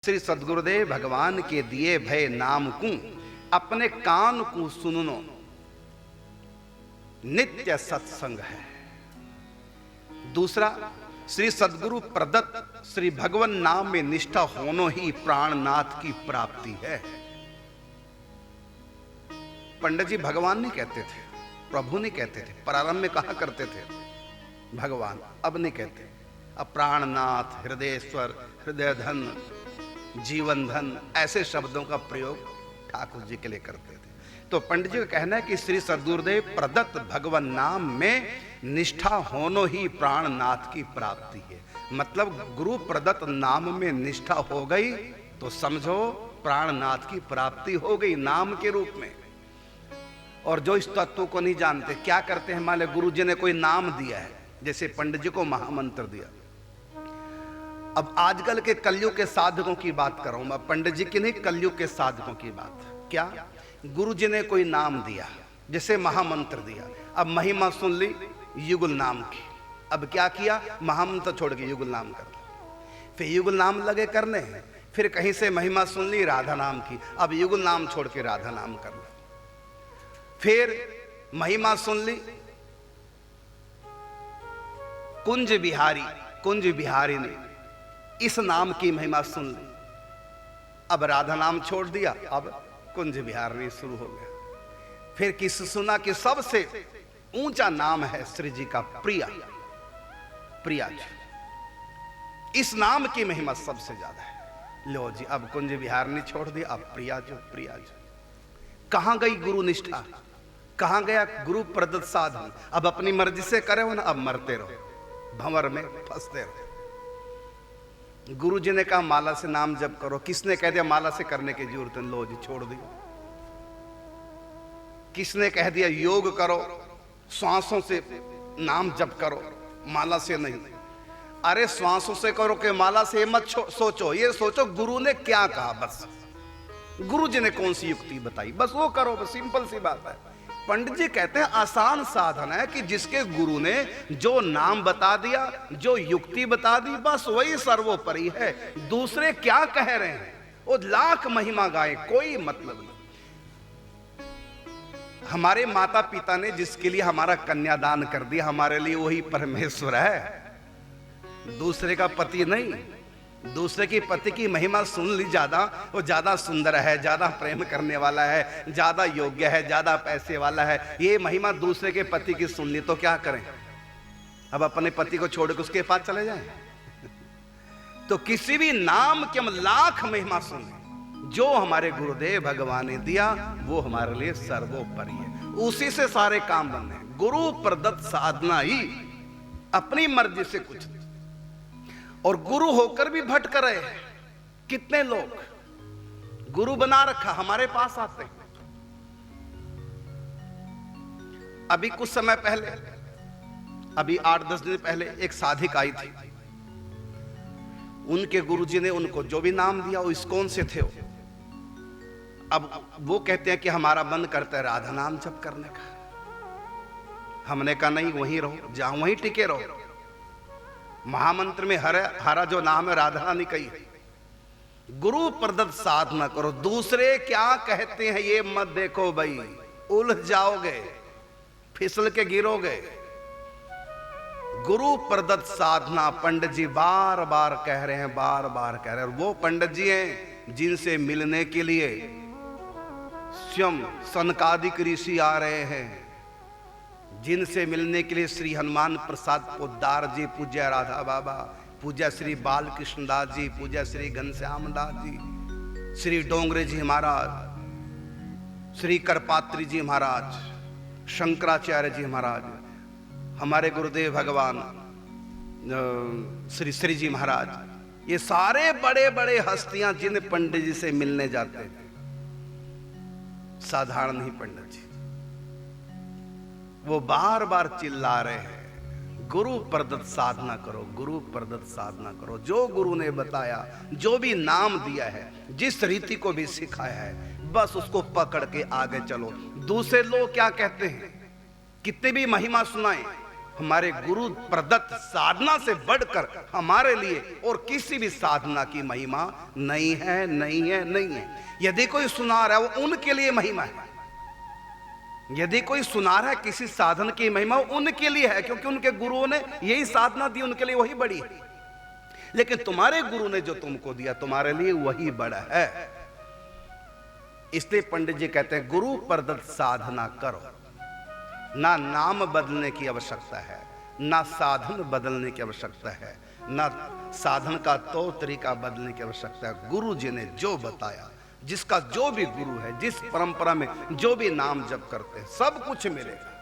श्री सद्गुरुदेव भगवान के दिए भय नाम को अपने कान को सुनो, नित्य सत्संग है। दूसरा, श्री सद्गुरु प्रदत्त श्री भगवान नाम में निष्ठा होनो ही प्राणनाथ की प्राप्ति है। पंडित जी भगवान नहीं कहते थे, प्रभु नहीं कहते थे, प्रारंभ में कहा करते थे भगवान, अब नहीं कहते। अब प्राणनाथ, हृदयेश्वर, हृदय धन, जीवन धन, ऐसे शब्दों का प्रयोग ठाकुर जी के लिए करते थे। तो पंडित जी का कहना है कि श्री सद्गुरुदेव प्रदत्त भगवान नाम में निष्ठा होनो ही प्राणनाथ की प्राप्ति है। मतलब गुरु प्रदत्त नाम में निष्ठा हो गई तो समझो प्राणनाथ की प्राप्ति हो गई नाम के रूप में। और जो इस तत्व को नहीं जानते क्या करते हैं, मान लो गुरु जी ने कोई नाम दिया है, जैसे पंडित जी को महामंत्र दिया। अब आजकल के कलयुग के साधकों की बात कर रहा हूं मैं, पंडित जी की नहीं, कलयुग के साधकों की बात। क्या? गुरु जी ने कोई नाम दिया, जैसे महामंत्र दिया, अब महिमा सुन ली युगल नाम की, अब क्या किया, महामंत्र छोड़ के युगल नाम कर लो, फिर युगल नाम लगे करने, फिर कहीं से महिमा सुन ली राधा नाम की, अब युगल नाम छोड़ के राधा नाम कर लो, फिर महिमा सुन ली कुंज बिहारी, कुंज बिहारी ने इस नाम की महिमा सुन ली, अब राधा नाम छोड़ दिया, अब कुंज बिहारी शुरू हो गया। फिर किस सुना कि सबसे ऊंचा नाम है श्री जी का प्रिया, प्रिया जी, इस नाम की महिमा सबसे ज्यादा है। लो जी, अब कुंज बिहारी छोड़ दिया, अब प्रिया जो, प्रिया जो। कहां गई गुरु निष्ठा, कहां गया गुरु प्रदत्त साधन? अब अपनी मर्जी से करे हो ना, अब मरते रहो, भंवर में फंसते रहो। गुरु जी ने कहा माला से नाम जप करो, किसने कह दिया माला से करने की जरूरत है? लो जी, छोड़ दिया। किसने कह दिया योग करो, श्वासों से नाम जप करो, माला से नहीं? अरे श्वासों से करो कि माला से मत सोचो, ये सोचो गुरु ने क्या कहा, बस गुरु जी ने कौन सी युक्ति बताई, बस वो करो, बस सिंपल सी बात है। पंडित जी कहते हैं आसान साधन है कि जिसके गुरु ने जो नाम बता दिया, जो युक्ति बता दी, बस वही सर्वोपरि है। दूसरे क्या कह रहे हैं वो लाख महिमा गाए, कोई मतलब नहीं। हमारे माता पिता ने जिसके लिए हमारा कन्यादान कर दिया, हमारे लिए वही परमेश्वर है, दूसरे का पति नहीं। दूसरे की पति की महिमा सुन ली ज्यादा, वो ज्यादा सुंदर है, ज्यादा प्रेम करने वाला है, ज्यादा योग्य है, ज्यादा पैसे वाला है, ये महिमा दूसरे के पति की सुन ली तो क्या करें? अब अपने पति को छोड़ के उसके पास चले जाएं? तो किसी भी नाम की हम लाख महिमा सुने, जो हमारे गुरुदेव भगवान ने दिया वो हमारे लिए सर्वोपरि है, उसी से सारे काम बनने। गुरु प्रदत्त साधना ही अपनी मर्जी से कुछ नहीं। और गुरु होकर भी भटक रहे हैं कितने लोग, गुरु बना रखा, हमारे पास आते हैं। अभी कुछ समय पहले, अभी 8-10 दिन पहले एक साधिक आई थी, उनके गुरुजी ने उनको जो भी नाम दिया वो इस्कॉन से थे। अब वो कहते हैं कि हमारा मन करता है राधा नाम जप करने का। हमने कहा नहीं, वहीं रहो, जहां वहीं टिके रहो। महामंत्र में हरा जो नाम है राधा रानी कही है। गुरु प्रदत्त साधना करो, दूसरे क्या कहते हैं ये मत देखो भाई, उलझ जाओगे, फिसल के गिरोगे। गुरु प्रदत्त साधना पंडित जी बार बार कह रहे हैं, बार बार कह रहे हैं। वो पंडित जी हैं जिनसे मिलने के लिए स्वयं सनकादिक ऋषि आ रहे हैं, जिनसे मिलने के लिए श्री हनुमान प्रसाद पोद्दार जी, पूज्य राधा बाबा, पूज्य श्री बालकृष्ण दास जी, पूज्य श्री घनश्याम दास जी, श्री डोंगरे जी महाराज, श्री करपात्री जी महाराज, शंकराचार्य जी महाराज, हमारे गुरुदेव भगवान श्री श्री जी महाराज, ये सारे बड़े बड़े हस्तियां जिन पंडित जी से मिलने जाते हैं, साधारण नहीं पंडित जी। वो बार बार चिल्ला रहे हैं गुरु प्रदत्त साधना करो, गुरु प्रदत्त साधना करो। जो गुरु ने बताया, जो भी नाम दिया है, जिस रीति को भी सिखाया है, बस उसको पकड़ के आगे चलो। दूसरे लोग क्या कहते हैं, कितने भी महिमा सुनाएं, हमारे गुरु प्रदत्त साधना से बढ़कर हमारे लिए और किसी भी साधना की महिमा नहीं है, नहीं है, नहीं है। यदि कोई सुना रहा है वो उनके लिए महिमा है। यदि कोई सुना रहा है किसी साधन की महिमा उनके लिए है, क्योंकि उनके गुरुओं ने यही साधना दी, उनके लिए वही बड़ी है। लेकिन तुम्हारे गुरु ने जो तुमको दिया तुम्हारे लिए वही बड़ा है। इसलिए पंडित जी कहते हैं गुरु प्रदत्त साधना करो। ना नाम बदलने की आवश्यकता है, ना साधन बदलने की आवश्यकता है, ना साधन का तौर तरीका बदलने की आवश्यकता है। गुरु जी ने जो बताया, जिसका जो भी गुरु है, जिस परंपरा में जो भी नाम जप करते हैं, सब कुछ मिलेगा।